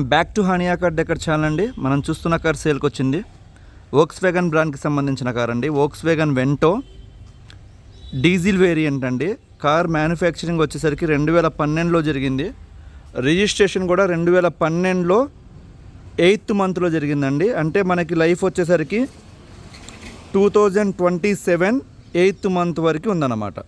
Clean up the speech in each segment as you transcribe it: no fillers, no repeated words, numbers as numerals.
Back to Hania car decor channel అండి. మనం చూస్తున్న కార్ సేల్కి వచ్చింది. వోక్స్వేగన్ బ్రాండ్కి సంబంధించిన కార్ అండి. వోక్స్వేగన్ వెంటో డీజిల్ వేరియంట్ అండి. కార్ మ్యానుఫ్యాక్చరింగ్ వచ్చేసరికి 2012లో జరిగింది. రిజిస్ట్రేషన్ కూడా 2012లో 8th మంత్లో జరిగిందండి. అంటే మనకి లైఫ్ వచ్చేసరికి 2027 8th మంత్ వరకు ఉందన్నమాట.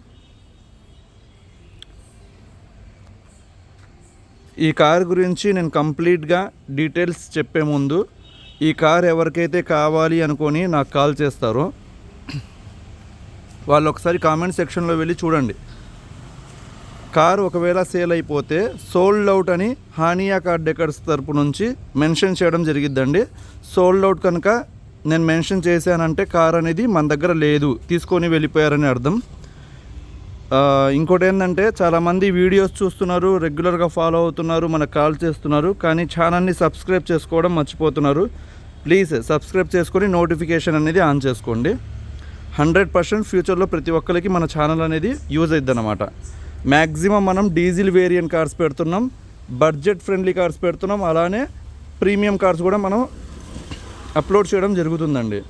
ఈ కార్ గురించి నేను కంప్లీట్గా డీటెయిల్స్ చెప్పే ముందు ఈ కార్ ఎవరికైతే కావాలి అనుకొని నాకు కాల్ చేస్తారో వాళ్ళు ఒకసారి కామెంట్ సెక్షన్లో వెళ్ళి చూడండి. కార్ ఒకవేళ సేల్ అయిపోతే సోల్డ్ అవుట్ అని హానియా కార్ డెకర్స్ తరపు నుంచి మెన్షన్ చేయడం జరిగిద్దండి. సోల్డ్ అవుట్ కనుక నేను మెన్షన్ చేశానంటే కార్ అనేది మన దగ్గర లేదు, తీసుకొని వెళ్ళిపోయారని అర్థం. ఇంకోటి ఏంటంటే చాలామంది వీడియోస్ చూస్తున్నారు, రెగ్యులర్గా ఫాలో అవుతున్నారు, మనకు కాల్ చేస్తున్నారు, కానీ ఛానల్ని సబ్స్క్రైబ్ చేసుకోవడం మర్చిపోతున్నారు. ప్లీజ్ సబ్స్క్రైబ్ చేసుకొని నోటిఫికేషన్ అనేది ఆన్ చేసుకోండి. 100% ఫ్యూచర్లో ప్రతి ఒక్కరికి మన ఛానల్ అనేది యూజ్ అవుతుంది అన్నమాట. మ్యాక్సిమం మనం డీజిల్ వేరియంట్ కార్స్ పెడుతున్నాం, బడ్జెట్ ఫ్రెండ్లీ కార్స్ పెడుతున్నాం, అలానే ప్రీమియం కార్స్ కూడా మనం అప్లోడ్ చేయడం జరుగుతుందండి.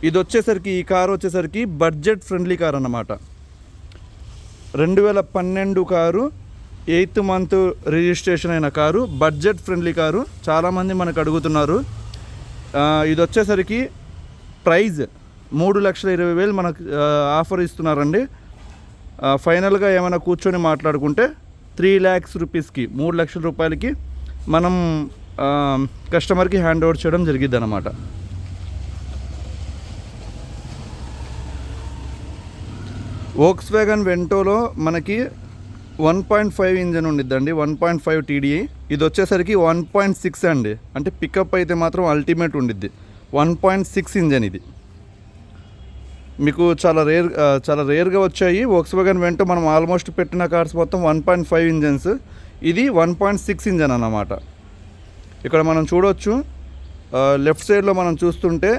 ఇది వచ్చేసరికి ఈ కార్ వచ్చేసరికి బడ్జెట్ ఫ్రెండ్లీ కార్ అన్నమాట. 2012 కారు, 8th మంత్ రిజిస్ట్రేషన్ అయిన కారు, బడ్జెట్ ఫ్రెండ్లీ కారు. చాలామంది మనకు అడుగుతున్నారు. ఇది వచ్చేసరికి ప్రైజ్ 3,20,000 మనకు ఆఫర్ ఇస్తున్నారండి. ఫైనల్గా ఏమైనా కూర్చొని మాట్లాడుకుంటే 3 lakhs రూపీస్కి, 3 లక్షల రూపాయలకి మనం కస్టమర్కి హ్యాండ్ ఓవర్ చేయడం జరిగిద్ది అన్నమాట. వోక్స్వేగన్ వెంటోలో మనకి 1.5 ఇంజన్ ఉండిద్దండి, 1.5 TDI. ఇది వచ్చేసరికి 1.6 అండి. అంటే పికప్ అయితే మాత్రం అల్టిమేట్ ఉండిద్ది. 1.6 ఇంజన్ ఇది మీకు చాలా రేర్గా వచ్చాయి. వోక్స్వేగన్ వెంటో మనం ఆల్మోస్ట్ పెట్టిన కార్స్ మొత్తం 1.5 ఇంజన్స్, ఇది 1.6 ఇంజన్ అన్నమాట. ఇక్కడ మనం చూడవచ్చు, లెఫ్ట్ సైడ్లో మనం చూస్తుంటే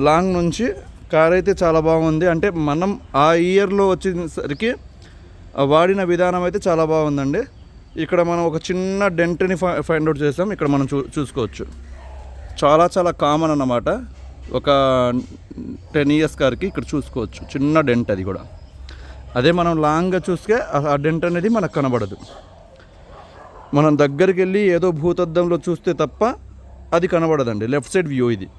లాంగ్ నుంచి కార్ అయితే చాలా బాగుంది. అంటే మనం ఆ ఇయర్లో వచ్చేసరికి వాడిన విధానం అయితే చాలా బాగుందండి. ఇక్కడ మనం ఒక చిన్న డెంట్ని ఫైండ్ అవుట్ చేసాం. ఇక్కడ మనం చూసుకోవచ్చు, చాలా కామన్ అన్నమాట. ఒక 10 years కార్కి ఇక్కడ చూసుకోవచ్చు చిన్న డెంట్, అది కూడా. అదే మనం లాంగ్గా చూస్తే ఆ డెంట్ అనేది మనకు కనబడదు. మనం దగ్గరికి వెళ్ళి ఏదో భూతద్దంలో చూస్తే తప్ప అది కనబడదండి. లెఫ్ట్ సైడ్ వ్యూ ఇది.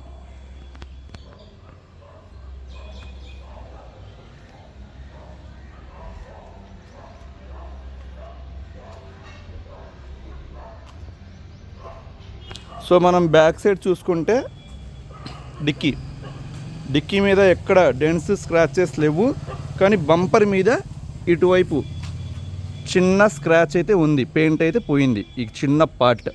సో మనం బ్యాక్ సైడ్ చూసుకుంటే డిక్కీ మీద ఎక్కడ డెంట్స్, స్క్రాచెస్ లేవు, కానీ బంపర్ మీద ఇటువైపు చిన్న స్క్రాచ్ అయితే ఉంది. పెయింట్ అయితే పోయింది, ఈ చిన్న పార్ట్.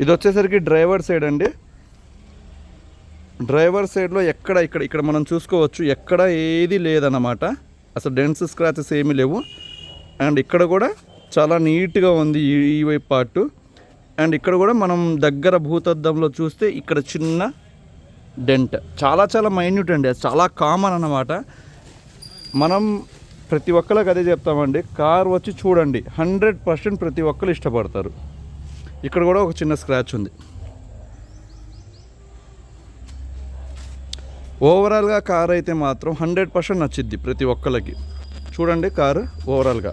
ఇది వచ్చేసరికి డ్రైవర్ సైడ్ అండి. డ్రైవర్ సైడ్లో ఇక్కడ మనం చూసుకోవచ్చు, ఎక్కడ ఏది లేదన్నమాట. అసలు డెంట్స్, స్క్రాచెస్ ఏమీ లేవు. అండ్ ఇక్కడ కూడా చాలా నీట్గా ఉంది ఈ వైపు పార్టు. అండ్ ఇక్కడ కూడా మనం దగ్గర భూతద్దంలో చూస్తే ఇక్కడ చిన్న డెంట్, చాలా మైన్యూట్ అండి. అది చాలా కామన్ అన్నమాట. మనం ప్రతి ఒక్కరికి అదే చెప్తామండి, కార్ వచ్చి చూడండి. 100% ప్రతి ఒక్కరు ఇష్టపడతారు. ఇక్కడ కూడా ఒక చిన్న స్క్రాచ్ ఉంది. ఓవరాల్గా కార్ అయితే మాత్రం 100% నచ్చిద్ది ప్రతి ఒక్కరికి. చూడండి, కారు ఓవరాల్గా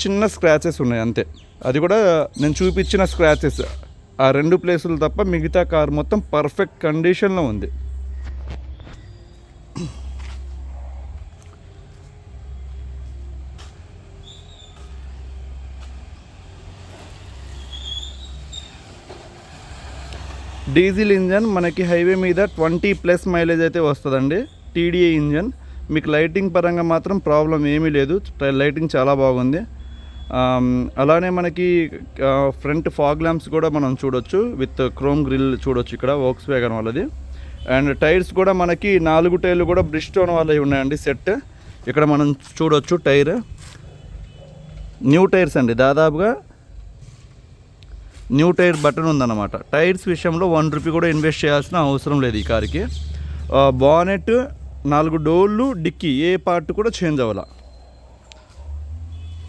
చిన్న స్క్రాచెస్ ఉన్నాయి అంతే. అది కూడా నేను చూపించిన స్క్రాచెస్, ఆ 2 ప్లేసులు తప్ప మిగతా కార్ మొత్తం పర్ఫెక్ట్ కండిషన్లో ఉంది. డీజిల్ ఇంజన్ మనకి హైవే మీద 20+ మైలేజ్ అయితే వస్తుందండి. TDI engine. మీకు లైటింగ్ పరంగా మాత్రం ప్రాబ్లం ఏమీ లేదు, లైటింగ్ చాలా బాగుంది. అలానే మనకి ఫ్రంట్ ఫాగ్ ల్యాంప్స్ కూడా మనం చూడొచ్చు, విత్ క్రోమ్ గ్రిల్ చూడొచ్చు ఇక్కడ వోక్స్వేగన్ వాళ్ళది. అండ్ టైర్స్ కూడా మనకి 4 టైర్లు కూడా బ్రిస్టోన్ వాళ్ళవి ఉన్నాయండి సెట్. ఇక్కడ మనం చూడొచ్చు టైర్ న్యూ టైర్స్ అండి. దాదాపుగా న్యూ టైర్ బటన్ ఉందన్నమాట. టైర్స్ విషయంలో 1 రూపీ కూడా ఇన్వెస్ట్ చేయాల్సిన అవసరం లేదు ఈ కార్కి. బానెట్, 4 డోర్లు, డిక్కీ ఏ పార్ట్ కూడా చేంజ్ అవ్వాల.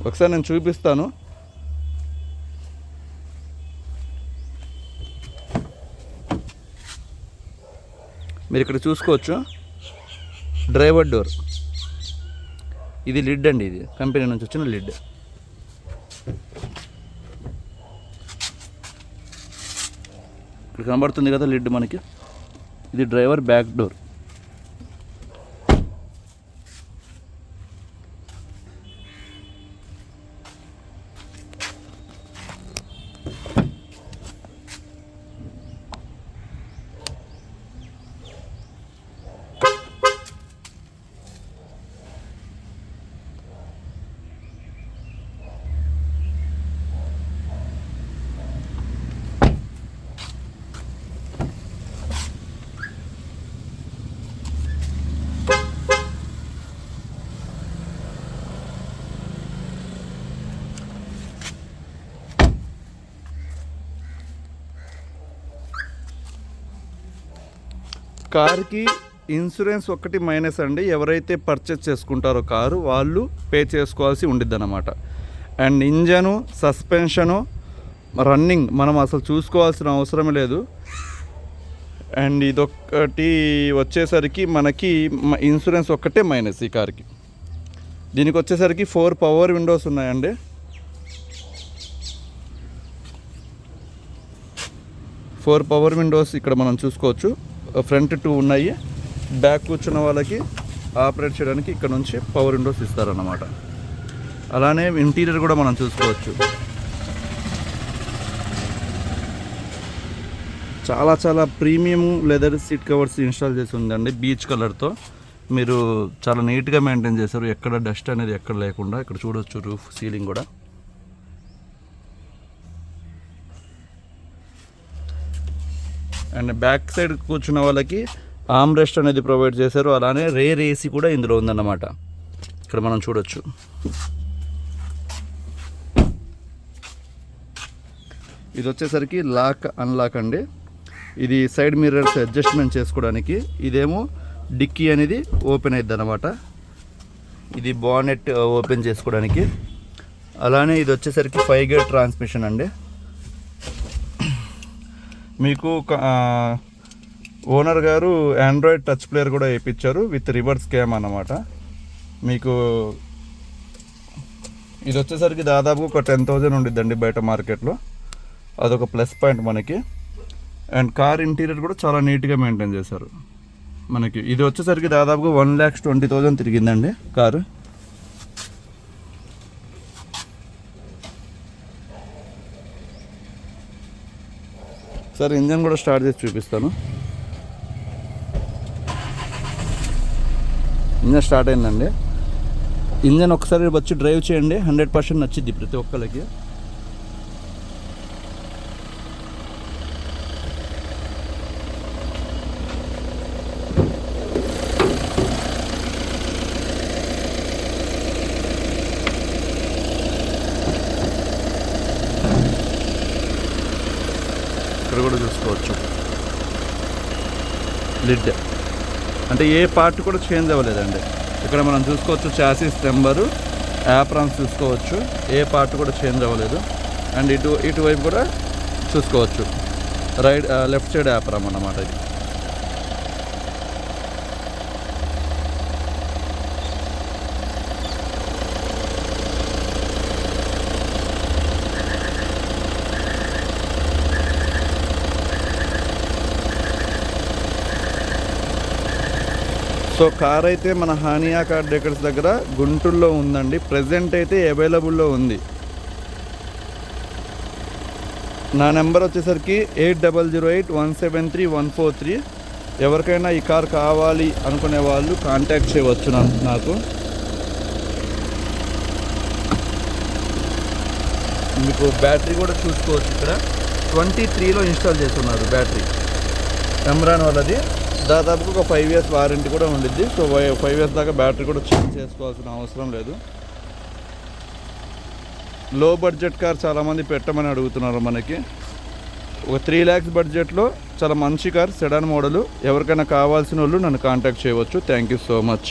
ఒకసారి నేను చూపిస్తాను. మీరు ఇక్కడ చూసుకోవచ్చు, డ్రైవర్ డోర్, ఇది లిడ్ అండి, ఇది కంపెనీ నుంచి వచ్చిన లిడ్. ఇక్కడ కనబడుతుంది కదా లిడ్ మనకి, ఇది డ్రైవర్ బ్యాక్ డోర్. కార్కి ఇన్సూరెన్స్ ఒక్కటి మైనస్ అండి. ఎవరైతే పర్చేస్ చేసుకుంటారో కారు వాళ్ళు పే చేసుకోవాల్సి ఉండిద్ది అన్నమాట. అండ్ ఇంజను, సస్పెన్షను, రన్నింగ్ మనం అసలు చూసుకోవాల్సిన అవసరం లేదు. అండ్ ఇదొక్కటి వచ్చేసరికి మనకి ఇన్సూరెన్స్ ఒక్కటే మైనస్ ఈ కార్కి. దీనికి వచ్చేసరికి 4 పవర్ విండోస్ ఉన్నాయండి. 4 పవర్ విండోస్ ఇక్కడ మనం చూసుకోవచ్చు. ఫ్రంట్ 2 ఉన్నాయి. బ్యాక్ కూర్చున్న వాళ్ళకి ఆపరేట్ చేయడానికి ఇక్కడ నుంచి పవర్ విండోస్ ఇస్తారన్నమాట. అలానే ఇంటీరియర్ కూడా మనం చూసుకోవచ్చు. చాలా చాలా premium leather seat covers install చేసి ఉందండి బీచ్ కలర్తో. మీరు చాలా నీట్గా మెయింటైన్ చేశారు, ఎక్కడ డస్ట్ అనేది ఎక్కడ లేకుండా. ఇక్కడ చూడవచ్చు రూఫ్, సీలింగ్ కూడా. అండ్ బ్యాక్ సైడ్ కూర్చున్న వాళ్ళకి ఆర్మ్ రెస్ట్ అనేది ప్రొవైడ్ చేశారు. అలానే రేర్ ఏసీ కూడా ఇందులో ఉందన్నమాట. ఇక్కడ మనం చూడొచ్చు. ఇది వచ్చేసరికి లాక్ అన్లాక్ అండి. ఇది సైడ్ మిర్రర్స్ అడ్జస్ట్మెంట్ చేసుకోవడానికి. ఇదేమో డిక్కీ అనేది ఓపెన్ అవుతుంది అన్నమాట. ఇది బానెట్ ఓపెన్ చేసుకోవడానికి. అలానే ఇది వచ్చేసరికి 5 గేర్ ట్రాన్స్మిషన్ అండి. మీకు ఓనర్ గారు ఆండ్రాయిడ్ టచ్ ప్లేయర్ కూడా వేయించారు విత్ రివర్స్ క్యామ్ అన్నమాట. మీకు ఇది వచ్చేసరికి దాదాపు ఒక 10,000 ఉండిద్దండి బయట మార్కెట్లో. అదొక ప్లస్ పాయింట్ మనకి. అండ్ కార్ ఇంటీరియర్ కూడా చాలా నీట్గా మెయింటైన్ చేశారు మనకి. ఇది వచ్చేసరికి దాదాపుగా 1,20,000 తిరిగిందండి కారు. సార్ ఇంజన్ కూడా స్టార్ట్ చేసి చూపిస్తాను. ఇంజన్ స్టార్ట్ అయిందండి. ఇంజన్ ఒకసారి వచ్చి డ్రైవ్ చేయండి, 100% నచ్చిద్ది ప్రతి ఒక్కరికి. ఇక్కడ కూడా చూసుకోవచ్చు లిడ్, అంటే ఏ పార్ట్ కూడా చేంజ్ అవ్వలేదండి. ఇక్కడ మనం చూసుకోవచ్చు చాసిస్ నెంబరు, యాప్రాన్స్ చూసుకోవచ్చు, ఏ పార్ట్ కూడా చేంజ్ అవ్వలేదు. అండ్ ఇటువైపు కూడా చూసుకోవచ్చు, లెఫ్ట్ సైడ్ యాప్రామ్ అన్నమాట ఇది. సో కార్ అయితే మన హానియా కార్ డెకర్స్ దగ్గర గుంటూరులో ఉందండి. ప్రజెంట్ అయితే అవైలబుల్లో ఉంది. నా నెంబర్ వచ్చేసరికి 8008173143. ఎవరికైనా ఈ కార్ కావాలి అనుకునే వాళ్ళు కాంటాక్ట్ చేయవచ్చు నాకు. మీకు బ్యాటరీ కూడా చూసుకోవచ్చు. ఇక్కడ 23లో ఇన్స్టాల్ చేస్తున్నారు బ్యాటరీ, ఎమ్రాన్ వాళ్ళది. దాదాపుగా ఒక 5 years వారంటీ కూడా ఉండిద్ది. సో 5 years దాకా బ్యాటరీ కూడా చేంజ్ చేసుకోవాల్సిన అవసరం లేదు. లో బడ్జెట్ కార్ చాలామంది పెట్టమని అడుగుతున్నారు మనకి. ఒక 3 lakhs బడ్జెట్లో చాలా మంచి కార్, సెడాన్ మోడలు. ఎవరికైనా కావాల్సిన వాళ్ళు నన్ను కాంటాక్ట్ చేయవచ్చు. Thank you so much.